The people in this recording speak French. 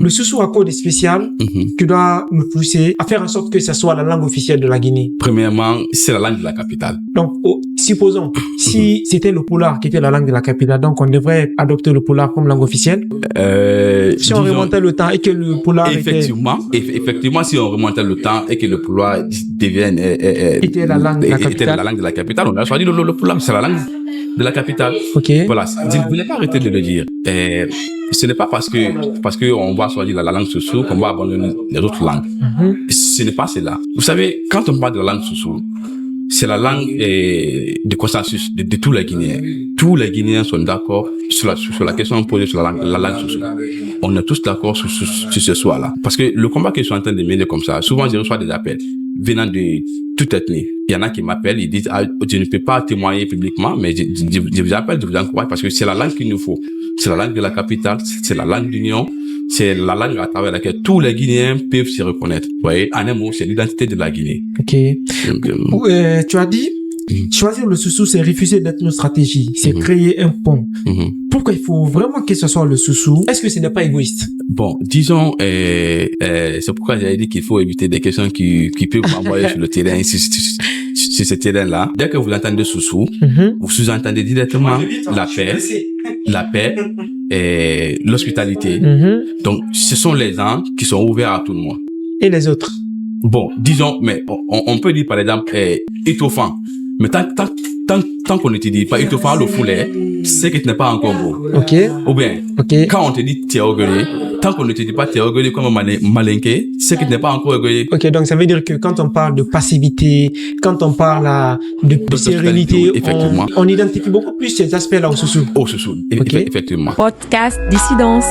Le Soussou a quoi de spécial qui doit me pousser à faire en sorte que ça soit la langue officielle de la Guinée? Premièrement, c'est la langue de la capitale. Donc, supposons, si c'était le Pulaar qui était la langue de la capitale, donc on devrait adopter le Pulaar comme langue officielle. Si on remontait le temps et que le Pulaar effectivement, si on remontait le temps et que le Pulaar était la langue de la capitale, on a choisi le Pulaar, c'est la langue de la capitale. Ok. Voilà, vous n'avez pas arrêté de le dire. Ce n'est pas parce que on va choisir la langue Soussou qu'on va abandonner les autres langues. Ce n'est pas cela. Vous savez, quand on parle de la langue Soussou, c'est la langue de consensus de tous les Guinéens. Tous les Guinéens sont d'accord sur la question posée sur la langue Soussou. On est tous d'accord sur ce soir-là. Parce que le combat que je suis en train de mener comme ça, souvent je reçois des appels venant de toute ethnie. Il y en a qui m'appellent, ils disent, je ne peux pas témoigner publiquement, mais je vous appelle, je vous encourage parce que c'est la langue qu'il nous faut. C'est la langue de la capitale, c'est la langue d'union, c'est la langue à travers laquelle tous les Guinéens peuvent se reconnaître. Vous voyez, en un mot, c'est l'identité de la Guinée. Ok. Donc, tu as dit, choisir le Soussou, c'est refuser d'être nos stratégies, c'est créer un pont. Pourquoi il faut vraiment que ce soit le Soussou? Est-ce que ce n'est pas égoïste? Bon, disons, c'est pourquoi j'avais dit qu'il faut éviter des questions qui peuvent m'envoyer sur le terrain, sur ce terrain-là. Dès que vous entendez Soussou, vous sous-entendez directement la paix et l'hospitalité. Donc, ce sont les gens qui sont ouverts à tout le monde. Et les autres? Bon, disons, mais on peut dire par exemple, étoffant. Mais tant qu'on ne te dit pas étoffant le foulet, c'est que tu n'es pas encore beau. Ok. Ou bien, quand on te dit tu es orgueilleux, tant qu'on ne te dit pas tu es orgueilleux comme un malinqué, c'est que tu n'es pas encore orgueilleux. Ok, donc ça veut dire que quand on parle de passivité, quand on parle de sérénité, on identifie beaucoup plus ces aspects-là au Soussou. Au Soussou, effectivement. Podcast Dissidence.